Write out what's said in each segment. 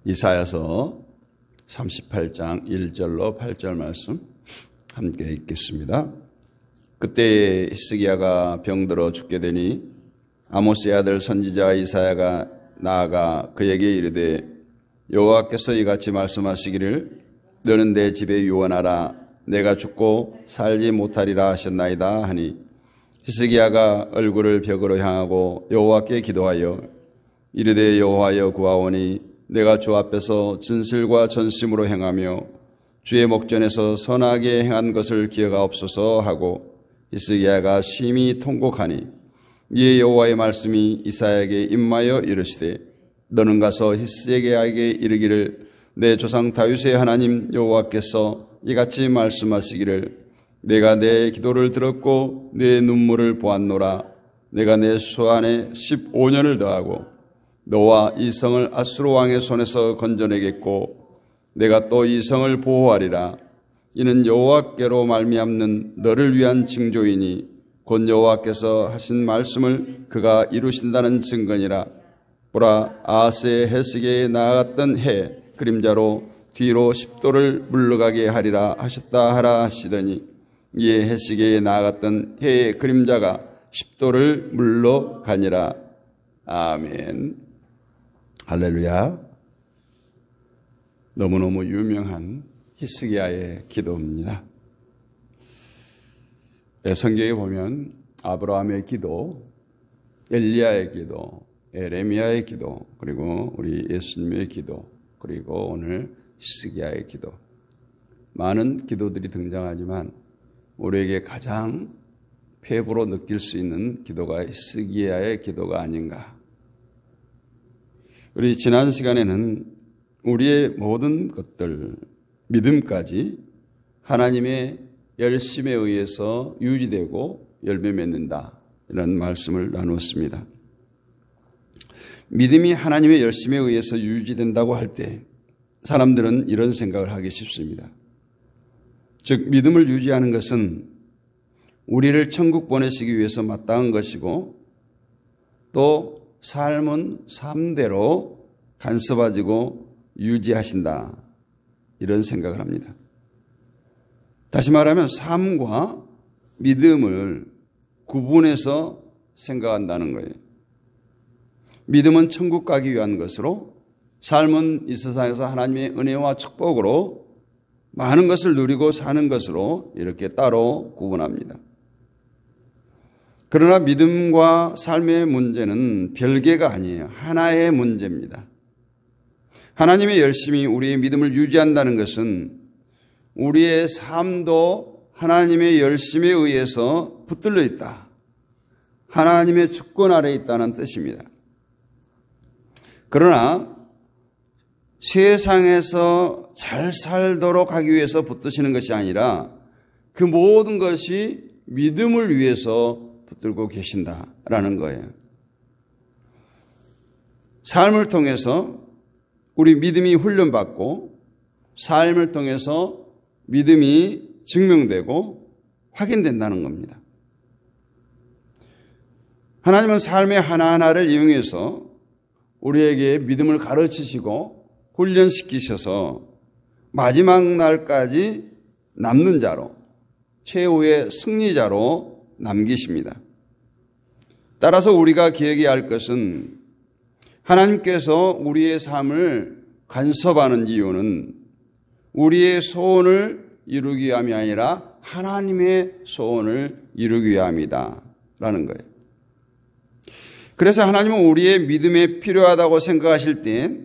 이사야서 38장 1절로 8절 말씀 함께 읽겠습니다. 그때 히스기야가 병들어 죽게 되니 아모스의 아들 선지자 이사야가 나아가 그에게 이르되 여호와께서 이같이 말씀하시기를 너는 내 집에 유언하라 내가 죽고 살지 못하리라 하셨나이다 하니 히스기야가 얼굴을 벽으로 향하고 여호와께 기도하여 이르되 여호와여 구하오니 내가 주 앞에서 진실과 전심으로 행하며 주의 목전에서 선하게 행한 것을 기억하옵소서 하고 히스기야가 심히 통곡하니 이에 여호와의 말씀이 이사야에게 임하여 이르시되 너는 가서 히스기야에게 이르기를 내 조상 다윗의 하나님 여호와께서 이같이 말씀하시기를 내가 내 기도를 들었고 내 눈물을 보았노라 내가 내 수 안에 15년을 더하고 너와 이 성을 아수르 왕의 손에서 건져내겠고 내가 또 이 성을 보호하리라. 이는 여호와께로 말미암는 너를 위한 징조이니 곧 여호와께서 하신 말씀을 그가 이루신다는 증거니라. 보라 아하스의 해시계에 나아갔던 해 그림자로 뒤로 10도를 물러가게 하리라 하셨다 하라 하시더니 이에 해시계에 나아갔던 해의 그림자가 10도를 물러가니라. 아멘. 할렐루야. 너무너무 유명한 히스기야의 기도입니다. 성경에 보면 아브라함의 기도, 엘리야의 기도, 에레미야의 기도, 그리고 우리 예수님의 기도, 그리고 오늘 히스기야의 기도. 많은 기도들이 등장하지만 우리에게 가장 폐부로 느낄 수 있는 기도가 히스기야의 기도가 아닌가. 우리 지난 시간에는 우리의 모든 것들, 믿음까지 하나님의 열심에 의해서 유지되고 열매 맺는다. 이런 말씀을 나누었습니다. 믿음이 하나님의 열심에 의해서 유지된다고 할 때 사람들은 이런 생각을 하기 쉽습니다. 즉 믿음을 유지하는 것은 우리를 천국 보내시기 위해서 마땅한 것이고 또 삶은 삶대로 간섭하지고 유지하신다. 이런 생각을 합니다. 다시 말하면 삶과 믿음을 구분해서 생각한다는 거예요. 믿음은 천국 가기 위한 것으로 삶은 이 세상에서 하나님의 은혜와 축복으로 많은 것을 누리고 사는 것으로 이렇게 따로 구분합니다. 그러나 믿음과 삶의 문제는 별개가 아니에요. 하나의 문제입니다. 하나님의 열심이 우리의 믿음을 유지한다는 것은 우리의 삶도 하나님의 열심에 의해서 붙들려 있다. 하나님의 주권 아래에 있다는 뜻입니다. 그러나 세상에서 잘 살도록 하기 위해서 붙드시는 것이 아니라 그 모든 것이 믿음을 위해서 붙들고 계신다라는 거예요. 삶을 통해서 우리 믿음이 훈련받고 삶을 통해서 믿음이 증명되고 확인된다는 겁니다. 하나님은 삶의 하나하나를 이용해서 우리에게 믿음을 가르치시고 훈련시키셔서 마지막 날까지 남는 자로 최후의 승리자로 남기십니다. 따라서 우리가 기억해야 할 것은 하나님께서 우리의 삶을 간섭하는 이유는 우리의 소원을 이루기 위함이 아니라 하나님의 소원을 이루기 위함이다 라는 거예요. 그래서 하나님은 우리의 믿음에 필요하다고 생각하실 때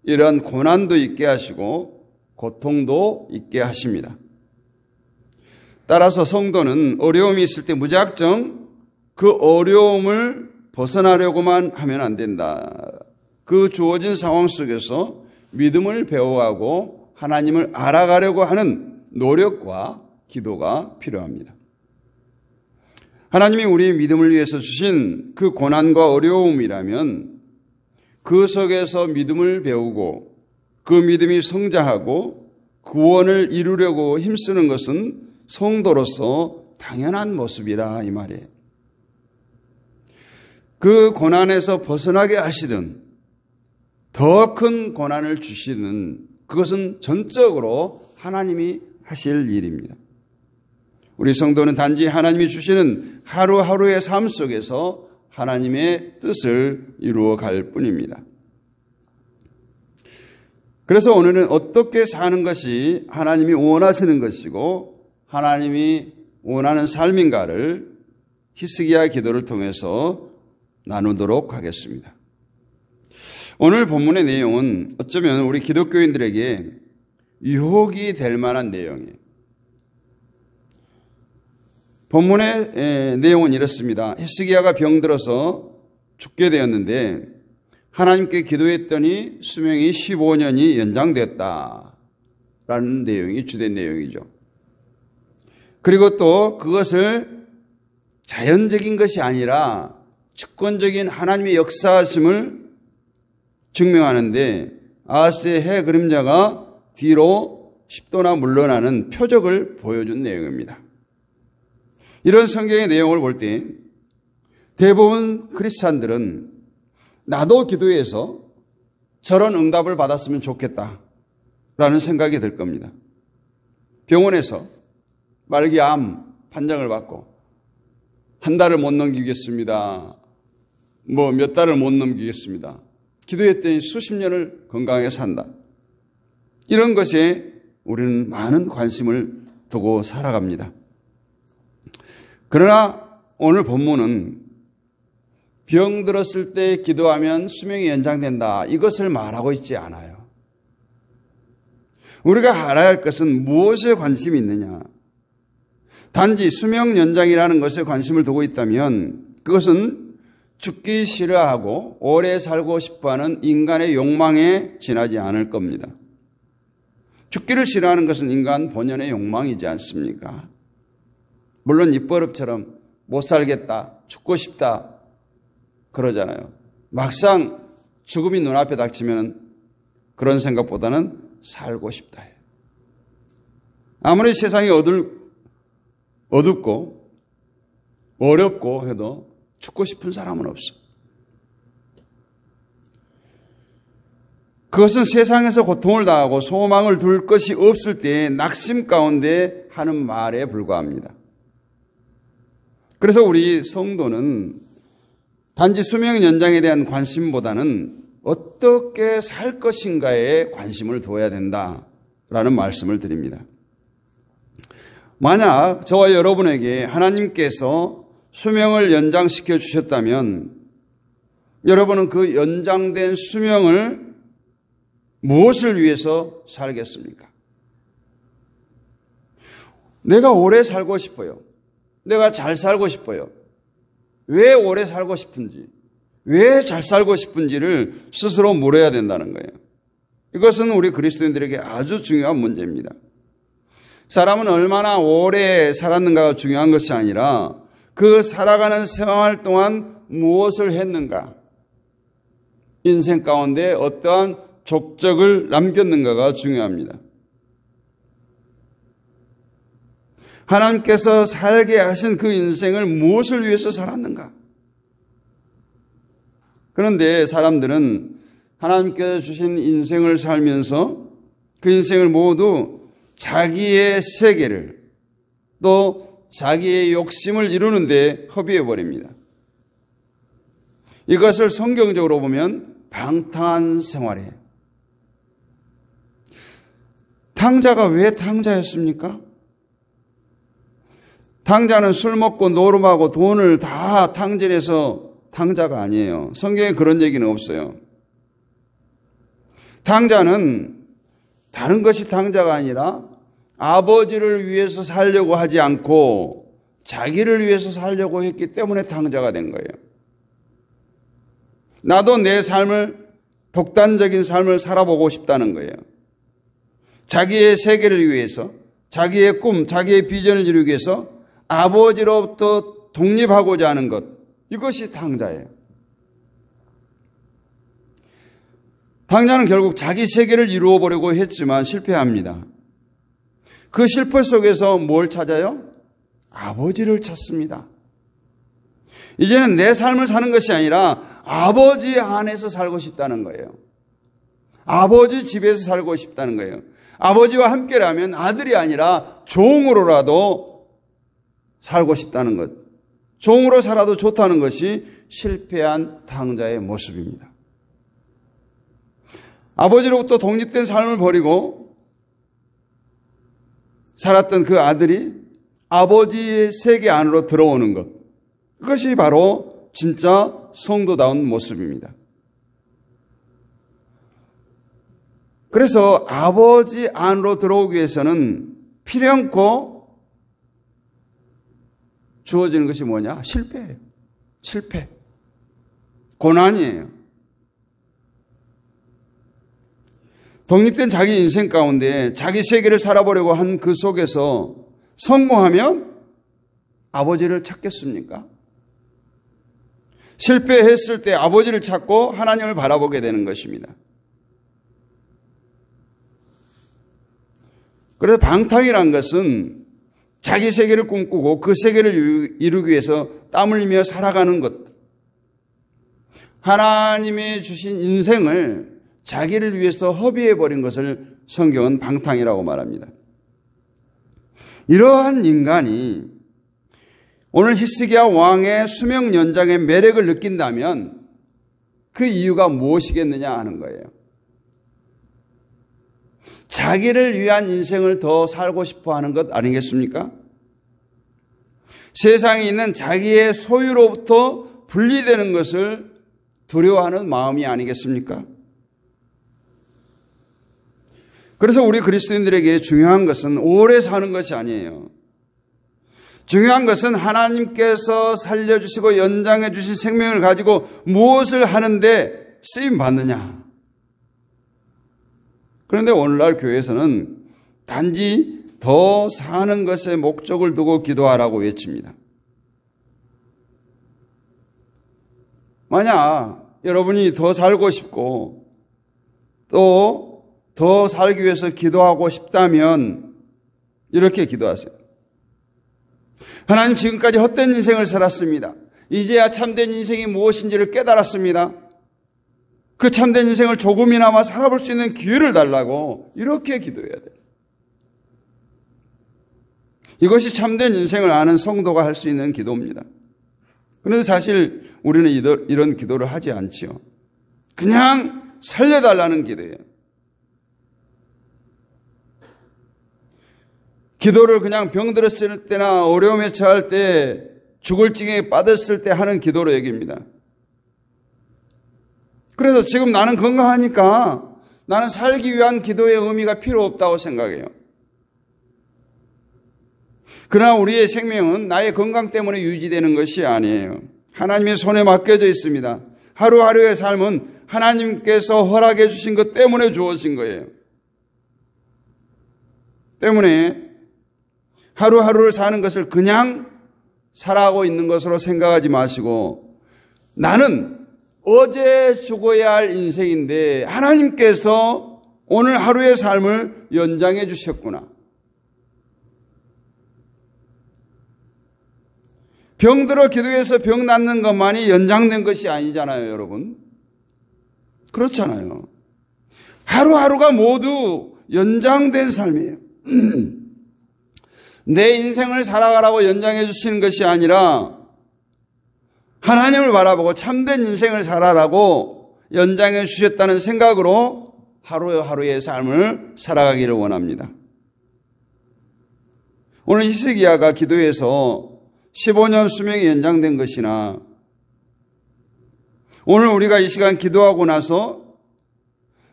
이러한 고난도 있게 하시고 고통도 있게 하십니다. 따라서 성도는 어려움이 있을 때 무작정 그 어려움을 벗어나려고만 하면 안 된다. 그 주어진 상황 속에서 믿음을 배워가고 하나님을 알아가려고 하는 노력과 기도가 필요합니다. 하나님이 우리의 믿음을 위해서 주신 그 고난과 어려움이라면 그 속에서 믿음을 배우고 그 믿음이 성장하고 구원을 이루려고 힘쓰는 것은 성도로서 당연한 모습이라 이 말이에요. 그 고난에서 벗어나게 하시든 더 큰 고난을 주시는, 그것은 전적으로 하나님이 하실 일입니다. 우리 성도는 단지 하나님이 주시는 하루하루의 삶 속에서 하나님의 뜻을 이루어 갈 뿐입니다. 그래서 오늘은 어떻게 사는 것이 하나님이 원하시는 것이고 하나님이 원하는 삶인가를 히스기야 기도를 통해서 나누도록 하겠습니다. 오늘 본문의 내용은 어쩌면 우리 기독교인들에게 유혹이 될 만한 내용이에요. 본문의 내용은 이렇습니다. 히스기야가 병들어서 죽게 되었는데 하나님께 기도했더니 수명이 15년이 연장됐다라는 내용이 주된 내용이죠. 그리고 또 그것을 자연적인 것이 아니라 주권적인 하나님의 역사하심을 증명하는데 아하스의 해 그림자가 뒤로 10도나 물러나는 표적을 보여준 내용입니다. 이런 성경의 내용을 볼 때 대부분 크리스찬들은 나도 기도해서 저런 응답을 받았으면 좋겠다라는 생각이 들 겁니다. 병원에서 말기암 판정을 받고 한 달을 못 넘기겠습니다. 몇 달을 못 넘기겠습니다. 기도했더니 수십 년을 건강하게 산다. 이런 것에 우리는 많은 관심을 두고 살아갑니다. 그러나 오늘 본문은 병들었을 때 기도하면 수명이 연장된다. 이것을 말하고 있지 않아요. 우리가 알아야 할 것은 무엇에 관심이 있느냐. 단지 수명 연장이라는 것에 관심을 두고 있다면 그것은 죽기 싫어하고 오래 살고 싶어하는 인간의 욕망에 지나지 않을 겁니다. 죽기를 싫어하는 것은 인간 본연의 욕망이지 않습니까? 물론 입버릇처럼 못 살겠다, 죽고 싶다 그러잖아요. 막상 죽음이 눈앞에 닥치면 그런 생각보다는 살고 싶다 해요. 아무리 세상이 어둡고 어렵고 해도 죽고 싶은 사람은 없어. 그것은 세상에서 고통을 당하고 소망을 둘 것이 없을 때의 낙심 가운데 하는 말에 불과합니다. 그래서 우리 성도는 단지 수명 연장에 대한 관심보다는 어떻게 살 것인가에 관심을 두어야 된다라는 말씀을 드립니다. 만약 저와 여러분에게 하나님께서 수명을 연장시켜 주셨다면 여러분은 그 연장된 수명을 무엇을 위해서 살겠습니까? 내가 오래 살고 싶어요. 내가 잘 살고 싶어요. 왜 오래 살고 싶은지, 왜 잘 살고 싶은지를 스스로 물어야 된다는 거예요. 이것은 우리 그리스도인들에게 아주 중요한 문제입니다. 사람은 얼마나 오래 살았는가가 중요한 것이 아니라 그 살아가는 생활 동안 무엇을 했는가, 인생 가운데 어떠한 족적을 남겼는가가 중요합니다. 하나님께서 살게 하신 그 인생을 무엇을 위해서 살았는가? 그런데 사람들은 하나님께서 주신 인생을 살면서 그 인생을 모두 자기의 세계를 또 자기의 욕심을 이루는 데 허비해 버립니다. 이것을 성경적으로 보면 방탕한 생활이에요. 탕자가 왜 탕자였습니까? 탕자는 술 먹고 노름하고 돈을 다 탕진해서 탕자가 아니에요. 성경에 그런 얘기는 없어요. 탕자는 다른 것이 탕자가 아니라 아버지를 위해서 살려고 하지 않고 자기를 위해서 살려고 했기 때문에 탕자가 된 거예요. 나도 내 삶을, 독단적인 삶을 살아보고 싶다는 거예요. 자기의 세계를 위해서, 자기의 꿈, 자기의 비전을 이루기 위해서 아버지로부터 독립하고자 하는 것, 이것이 탕자예요. 탕자는 결국 자기 세계를 이루어 보려고 했지만 실패합니다. 그 실패 속에서 뭘 찾아요? 아버지를 찾습니다. 이제는 내 삶을 사는 것이 아니라 아버지 안에서 살고 싶다는 거예요. 아버지 집에서 살고 싶다는 거예요. 아버지와 함께라면 아들이 아니라 종으로라도 살고 싶다는 것. 종으로 살아도 좋다는 것이 실패한 탕자의 모습입니다. 아버지로부터 독립된 삶을 버리고 살았던 그 아들이 아버지의 세계 안으로 들어오는 것. 그것이 바로 진짜 성도다운 모습입니다. 그래서 아버지 안으로 들어오기 위해서는 필연코 주어지는 것이 뭐냐? 실패예요. 실패. 고난이에요. 독립된 자기 인생 가운데 자기 세계를 살아보려고 한 그 속에서 성공하면 아버지를 찾겠습니까? 실패했을 때 아버지를 찾고 하나님을 바라보게 되는 것입니다. 그래서 방탕이란 것은 자기 세계를 꿈꾸고 그 세계를 이루기 위해서 땀 흘리며 살아가는 것. 하나님이 주신 인생을 자기를 위해서 허비해버린 것을 성경은 방탕이라고 말합니다. 이러한 인간이 오늘 히스기야 왕의 수명 연장의 매력을 느낀다면 그 이유가 무엇이겠느냐 하는 거예요. 자기를 위한 인생을 더 살고 싶어 하는 것 아니겠습니까? 세상에 있는 자기의 소유로부터 분리되는 것을 두려워하는 마음이 아니겠습니까? 그래서 우리 그리스도인들에게 중요한 것은 오래 사는 것이 아니에요. 중요한 것은 하나님께서 살려주시고 연장해 주신 생명을 가지고 무엇을 하는데 쓰임 받느냐. 그런데 오늘날 교회에서는 단지 더 사는 것에 목적을 두고 기도하라고 외칩니다. 만약 여러분이 더 살고 싶고 또 더 살기 위해서 기도하고 싶다면 이렇게 기도하세요. 하나님, 지금까지 헛된 인생을 살았습니다. 이제야 참된 인생이 무엇인지를 깨달았습니다. 그 참된 인생을 조금이나마 살아볼 수 있는 기회를 달라고 이렇게 기도해야 돼요. 이것이 참된 인생을 아는 성도가 할 수 있는 기도입니다. 그런데 사실 우리는 이런 기도를 하지 않지요. 그냥 살려달라는 기도예요. 기도를 그냥 병들었을 때나 어려움에 처할 때, 죽을 징에 빠졌을 때 하는 기도로 여깁니다. 그래서 지금 나는 건강하니까 나는 살기 위한 기도의 의미가 필요 없다고 생각해요. 그러나 우리의 생명은 나의 건강 때문에 유지되는 것이 아니에요. 하나님의 손에 맡겨져 있습니다. 하루하루의 삶은 하나님께서 허락해 주신 것 때문에 주어진 거예요. 때문에 하루하루를 사는 것을 그냥 살아가고 있는 것으로 생각하지 마시고, 나는 어제 죽어야 할 인생인데 하나님께서 오늘 하루의 삶을 연장해 주셨구나. 병들어 기도해서 병 낫는 것만이 연장된 것이 아니잖아요, 여러분. 그렇잖아요. 하루하루가 모두 연장된 삶이에요. 내 인생을 살아가라고 연장해 주시는 것이 아니라 하나님을 바라보고 참된 인생을 살아라고 연장해 주셨다는 생각으로 하루하루의 삶을 살아가기를 원합니다. 오늘 히스기야가 기도해서 15년 수명이 연장된 것이나, 오늘 우리가 이 시간 기도하고 나서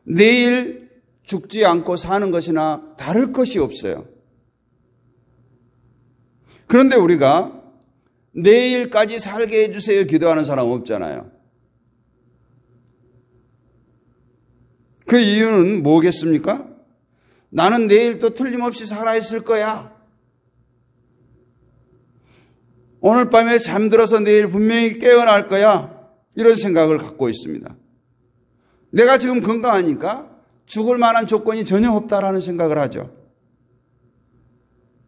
내일 죽지 않고 사는 것이나 다를 것이 없어요. 그런데 우리가 내일까지 살게 해주세요 기도하는 사람 없잖아요. 그 이유는 뭐겠습니까? 나는 내일 또 틀림없이 살아있을 거야. 오늘 밤에 잠들어서 내일 분명히 깨어날 거야. 이런 생각을 갖고 있습니다. 내가 지금 건강하니까 죽을 만한 조건이 전혀 없다라는 생각을 하죠.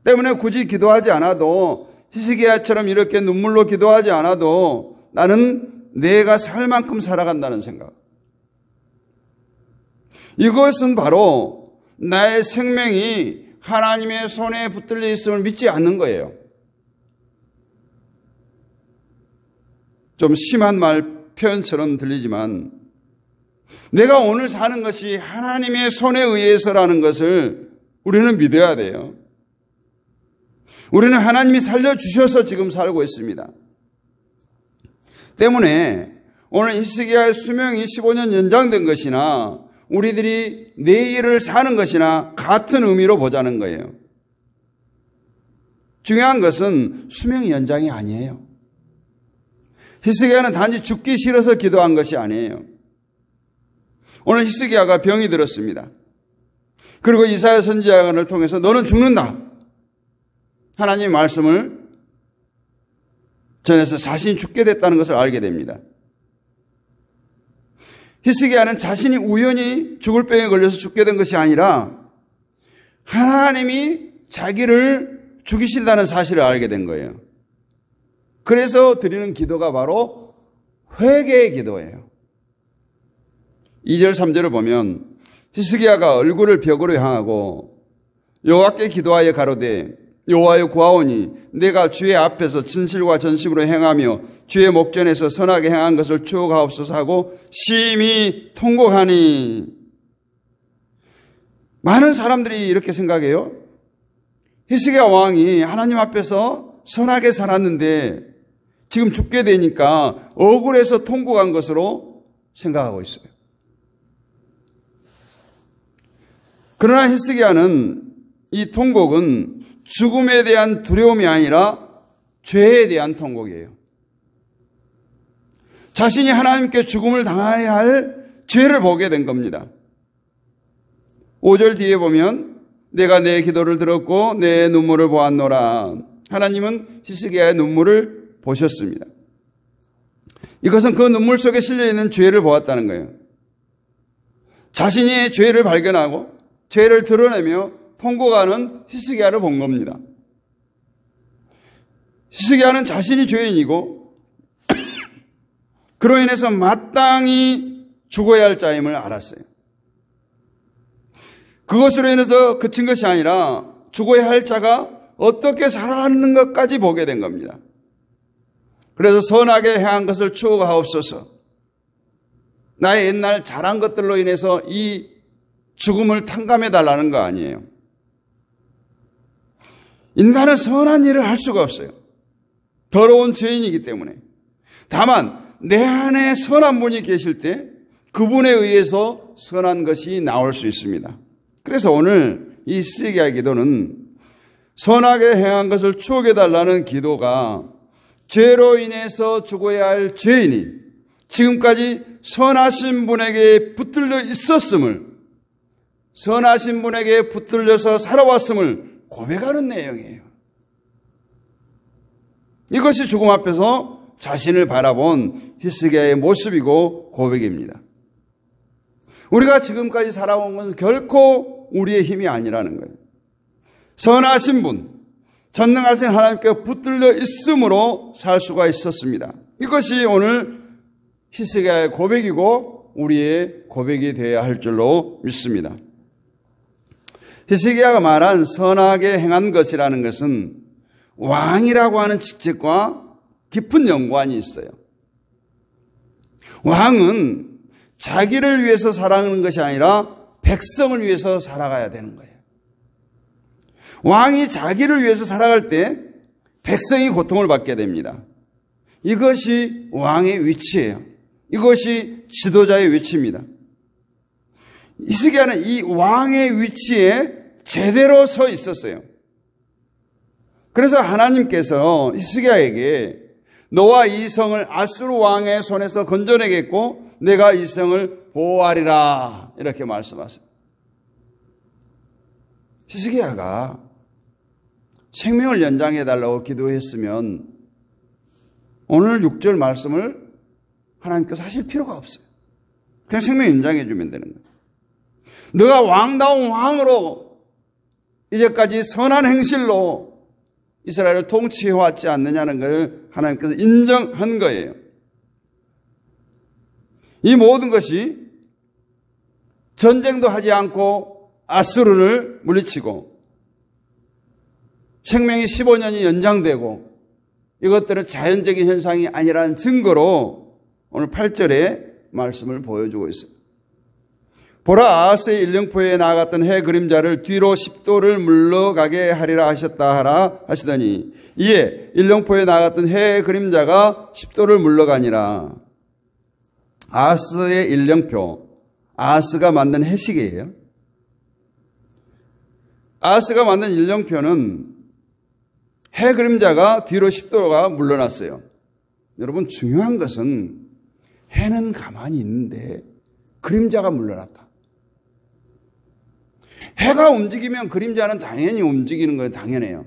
때문에 굳이 기도하지 않아도, 히스기야처럼 이렇게 눈물로 기도하지 않아도 나는 내가 살 만큼 살아간다는 생각. 이것은 바로 나의 생명이 하나님의 손에 붙들려 있음을 믿지 않는 거예요. 좀 심한 표현처럼 들리지만 내가 오늘 사는 것이 하나님의 손에 의해서라는 것을 우리는 믿어야 돼요. 우리는 하나님이 살려주셔서 지금 살고 있습니다. 때문에 오늘 히스기야의 수명이 15년 연장된 것이나 우리들이 내일을 사는 것이나 같은 의미로 보자는 거예요. 중요한 것은 수명 연장이 아니에요. 히스기야는 단지 죽기 싫어서 기도한 것이 아니에요. 오늘 히스기야가 병이 들었습니다. 그리고 이사야 선지자를 통해서 너는 죽는다. 하나님의 말씀을 전해서 자신이 죽게 됐다는 것을 알게 됩니다. 히스기야는 자신이 우연히 죽을 병에 걸려서 죽게 된 것이 아니라 하나님이 자기를 죽이신다는 사실을 알게 된 거예요. 그래서 드리는 기도가 바로 회개의 기도예요. 2절 3절을 보면 히스기야가 얼굴을 벽으로 향하고 여호와께 기도하여 가로되 여호와여 구하오니 내가 주의 앞에서 진실과 전심으로 행하며 주의 목전에서 선하게 행한 것을 추억하옵소서 하고 심히 통곡하니. 많은 사람들이 이렇게 생각해요. 히스기야 왕이 하나님 앞에서 선하게 살았는데 지금 죽게 되니까 억울해서 통곡한 것으로 생각하고 있어요. 그러나 히스기야는 이 통곡은 죽음에 대한 두려움이 아니라 죄에 대한 통곡이에요. 자신이 하나님께 죽음을 당해야 할 죄를 보게 된 겁니다. 5절 뒤에 보면 내가 내 기도를 들었고 내 눈물을 보았노라. 하나님은 히스기야의 눈물을 보셨습니다. 이것은 그 눈물 속에 실려있는 죄를 보았다는 거예요. 자신이 죄를 발견하고 죄를 드러내며 통곡하는 히스기야를 본 겁니다. 히스기야는 자신이 죄인이고 그로 인해서 마땅히 죽어야 할 자임을 알았어요. 그것으로 인해서 그친 것이 아니라 죽어야 할 자가 어떻게 살아가는 것까지 보게 된 겁니다. 그래서 선하게 행한 것을 추억하옵소서. 나의 옛날 잘한 것들로 인해서 이 죽음을 탕감해달라는 거 아니에요. 인간은 선한 일을 할 수가 없어요. 더러운 죄인이기 때문에. 다만 내 안에 선한 분이 계실 때 그분에 의해서 선한 것이 나올 수 있습니다. 그래서 오늘 이 히스기야의 기도는 선하게 행한 것을 추억해달라는 기도가 죄로 인해서 죽어야 할 죄인이 지금까지 선하신 분에게 붙들려 있었음을, 선하신 분에게 붙들려서 살아왔음을 고백하는 내용이에요. 이것이 죽음 앞에서 자신을 바라본 히스기야의 모습이고 고백입니다. 우리가 지금까지 살아온 것은 결코 우리의 힘이 아니라는 거예요. 선하신 분, 전능하신 하나님께 붙들려 있음으로 살 수가 있었습니다. 이것이 오늘 히스기야의 고백이고 우리의 고백이 되어야 할 줄로 믿습니다. 히스기야가 말한 선하게 행한 것이라는 것은 왕이라고 하는 직책과 깊은 연관이 있어요. 왕은 자기를 위해서 살아가는 것이 아니라 백성을 위해서 살아가야 되는 거예요. 왕이 자기를 위해서 살아갈 때 백성이 고통을 받게 됩니다. 이것이 왕의 위치예요. 이것이 지도자의 위치입니다. 히스기야는 이 왕의 위치에 제대로 서 있었어요. 그래서 하나님께서 히스기야에게 너와 이 성을 아수르 왕의 손에서 건져내겠고 내가 이 성을 보호하리라 이렇게 말씀하세요. 히스기야가 생명을 연장해달라고 기도했으면 오늘 6절 말씀을 하나님께서 하실 필요가 없어요. 그냥 생명 연장해주면 되는 거예요. 너가 왕다운 왕으로 이제까지 선한 행실로 이스라엘을 통치해왔지 않느냐는 걸 하나님께서 인정한 거예요. 이 모든 것이 전쟁도 하지 않고 아수르를 물리치고 생명이 15년이 연장되고 이것들은 자연적인 현상이 아니라는 증거로 오늘 8절에 말씀을 보여주고 있어요. 보라, 아하스의 일령포에 나아갔던 해 그림자를 뒤로 10도를 물러가게 하리라 하셨다 하라 하시더니 이에 일령포에 나아갔던 해 그림자가 10도를 물러가니라. 아하스의 일령표, 아하스가 만든 해시계예요. 아하스가 만든 일령표는 해 그림자가 뒤로 10도가 물러났어요. 여러분, 중요한 것은 해는 가만히 있는데 그림자가 물러났다. 해가 움직이면 그림자는 당연히 움직이는 건 당연해요.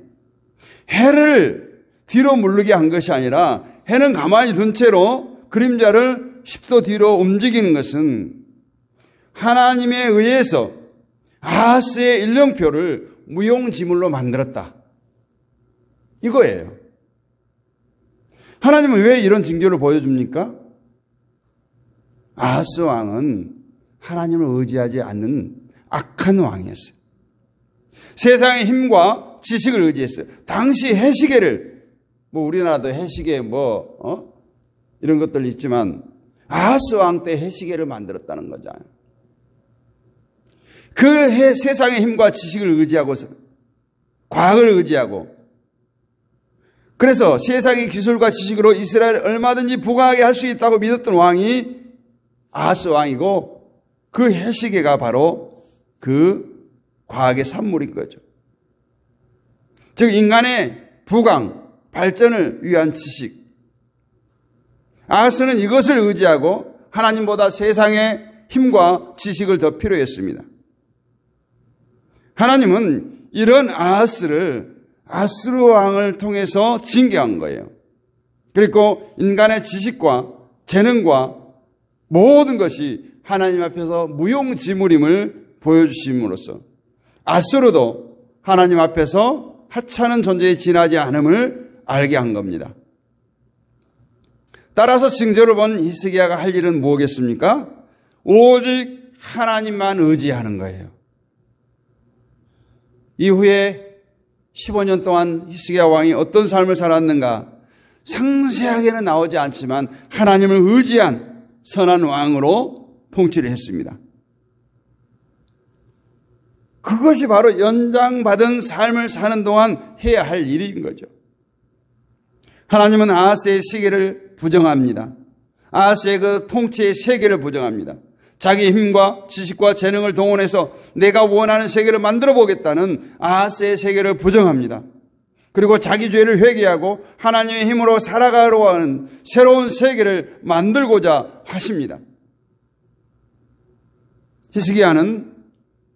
해를 뒤로 물르게 한 것이 아니라 해는 가만히 둔 채로 그림자를 10도 뒤로 움직이는 것은 하나님에 의해서 아하스의 일령표를 무용지물로 만들었다. 이거예요. 하나님은 왜 이런 징조를 보여줍니까? 아하스 왕은 하나님을 의지하지 않는 악한 왕이었어요. 세상의 힘과 지식을 의지했어요. 당시 해시계를, 우리나라도 해시계 이런 것들 있지만 아하스 왕 때 해시계를 만들었다는 거잖아요. 그 세상의 힘과 지식을 의지하고 과학을 의지하고 그래서 세상의 기술과 지식으로 이스라엘을 얼마든지 부강하게 할 수 있다고 믿었던 왕이 아하스 왕이고 그 해시계가 바로 그 과학의 산물인 거죠. 즉 인간의 부강, 발전을 위한 지식. 아하스는 이것을 의지하고 하나님보다 세상의 힘과 지식을 더 필요했습니다. 하나님은 이런 아하스를 아수르 왕을 통해서 징계한 거예요. 그리고 인간의 지식과 재능과 모든 것이 하나님 앞에서 무용지물임을 보여주심으로써 아수르도 하나님 앞에서 하찮은 존재에 지나지 않음을 알게 한 겁니다. 따라서 징조를 본 히스기야가 할 일은 뭐겠습니까? 오직 하나님만 의지하는 거예요. 이후에 15년 동안 히스기야 왕이 어떤 삶을 살았는가 상세하게는 나오지 않지만 하나님을 의지한 선한 왕으로 통치를 했습니다. 그것이 바로 연장받은 삶을 사는 동안 해야 할 일인 거죠. 하나님은 아하스의 시계를 부정합니다. 아하스의 그 통치의 세계를 부정합니다. 자기 힘과 지식과 재능을 동원해서 내가 원하는 세계를 만들어 보겠다는 아하스의 세계를 부정합니다. 그리고 자기 죄를 회개하고 하나님의 힘으로 살아가려고 하는 새로운 세계를 만들고자 하십니다. 히스기야는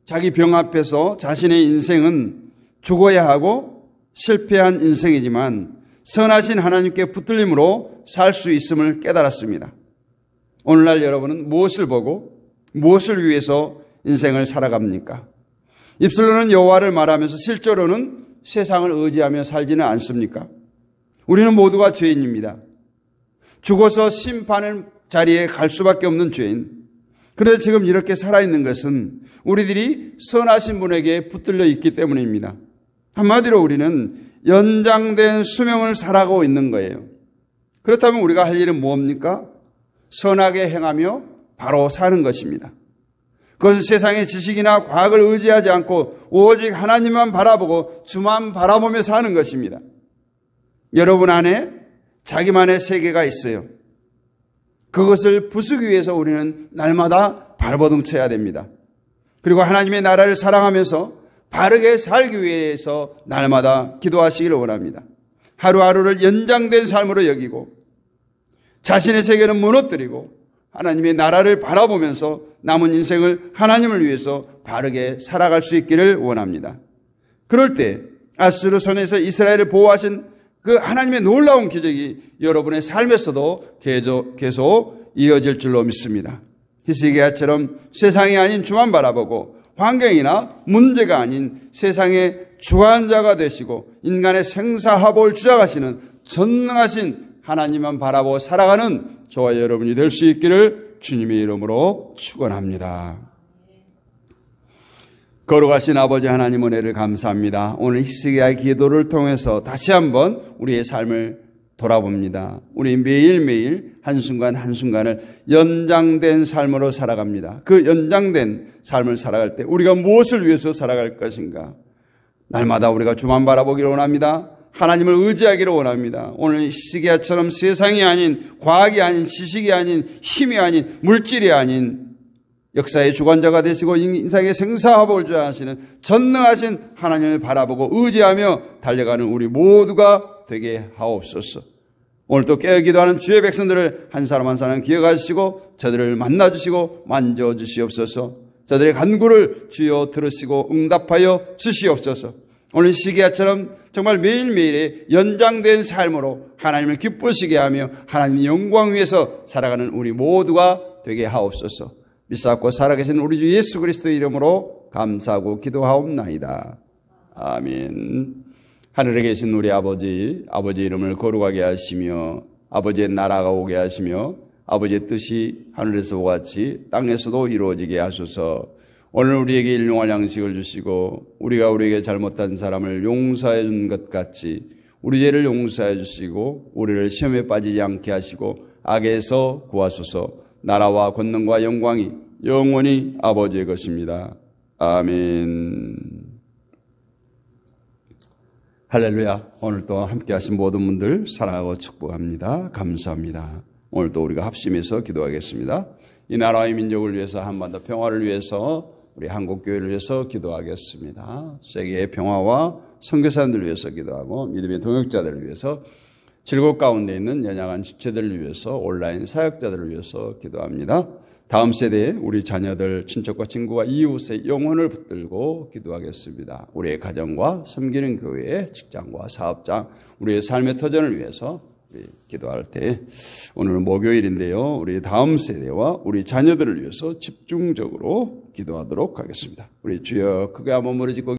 자기 병 앞에서 자신의 인생은 죽어야 하고 실패한 인생이지만 선하신 하나님께 붙들림으로 살 수 있음을 깨달았습니다. 오늘날 여러분은 무엇을 보고 무엇을 위해서 인생을 살아갑니까? 입술로는 여호와를 말하면서 실제로는 세상을 의지하며 살지는 않습니까? 우리는 모두가 죄인입니다. 죽어서 심판의 자리에 갈 수밖에 없는 죄인. 그래서 지금 이렇게 살아있는 것은 우리들이 선하신 분에게 붙들려 있기 때문입니다. 한마디로 우리는 연장된 수명을 살아가고 있는 거예요. 그렇다면 우리가 할 일은 뭡니까? 선하게 행하며 바로 사는 것입니다. 그것은 세상의 지식이나 과학을 의지하지 않고 오직 하나님만 바라보고 주만 바라보며 사는 것입니다. 여러분 안에 자기만의 세계가 있어요. 그것을 부수기 위해서 우리는 날마다 발버둥 쳐야 됩니다. 그리고 하나님의 나라를 사랑하면서 바르게 살기 위해서 날마다 기도하시기를 원합니다. 하루하루를 연장된 삶으로 여기고 자신의 세계는 무너뜨리고 하나님의 나라를 바라보면서 남은 인생을 하나님을 위해서 바르게 살아갈 수 있기를 원합니다. 그럴 때 아수르 손에서 이스라엘을 보호하신 그 하나님의 놀라운 기적이 여러분의 삶에서도 계속 이어질 줄로 믿습니다. 히스기야처럼 세상이 아닌 주만 바라보고 환경이나 문제가 아닌 세상의 주관자가 되시고 인간의 생사화복을 주장하시는 전능하신 하나님만 바라보고 살아가는 저와 여러분이 될 수 있기를 주님의 이름으로 축원합니다. 거룩하신 아버지 하나님 은혜를 감사합니다. 오늘 히스기야의 기도를 통해서 다시 한번 우리의 삶을 돌아봅니다. 우리 매일매일 한순간 한순간을 연장된 삶으로 살아갑니다. 그 연장된 삶을 살아갈 때 우리가 무엇을 위해서 살아갈 것인가? 날마다 우리가 주만 바라보기를 원합니다. 하나님을 의지하기를 원합니다. 오늘 히스기야처럼 세상이 아닌, 과학이 아닌, 지식이 아닌, 힘이 아닌, 물질이 아닌 역사의 주관자가 되시고 인생의 생사화복을 주하시는 전능하신 하나님을 바라보고 의지하며 달려가는 우리 모두가 되게 하옵소서. 오늘도 깨어 기도하는 주의 백성들을 한 사람 한 사람 기억하시고 저들을 만나주시고 만져주시옵소서. 저들의 간구를 주여 들으시고 응답하여 주시옵소서. 오늘 시기야처럼 정말 매일매일의 연장된 삶으로 하나님을 기쁘시게 하며 하나님의 영광 위에서 살아가는 우리 모두가 되게 하옵소서. 믿사옵고 살아계신 우리 주 예수 그리스도의 이름으로 감사하고 기도하옵나이다. 아멘. 하늘에 계신 우리 아버지 이름을 거룩하게 하시며 아버지의 나라가 오게 하시며 아버지의 뜻이 하늘에서 같이 땅에서도 이루어지게 하소서. 오늘 우리에게 일용할 양식을 주시고 우리가 우리에게 잘못한 사람을 용서해 준 것 같이 우리 죄를 용서해 주시고 우리를 시험에 빠지지 않게 하시고 악에서 구하소서. 나라와 권능과 영광이 영원히 아버지의 것입니다. 아멘. 할렐루야. 오늘도 함께 하신 모든 분들 사랑하고 축복합니다. 감사합니다. 오늘도 우리가 합심해서 기도하겠습니다. 이 나라의 민족을 위해서 한반도 평화를 위해서 우리 한국교회를 위해서 기도하겠습니다. 세계의 평화와 선교사님들을 위해서 기도하고 믿음의 동역자들을 위해서 즐거움 가운데 있는 연약한 지체들을 위해서 온라인 사역자들을 위해서 기도합니다. 다음 세대에 우리 자녀들, 친척과 친구와 이웃의 영혼을 붙들고 기도하겠습니다. 우리의 가정과 섬기는 교회, 직장과 사업장, 우리의 삶의 터전을 위해서 우리 기도할 때 오늘은 목요일인데요. 우리 다음 세대와 우리 자녀들을 위해서 집중적으로 기도하도록 하겠습니다. 우리 주여 크게 한번 무릎 짓고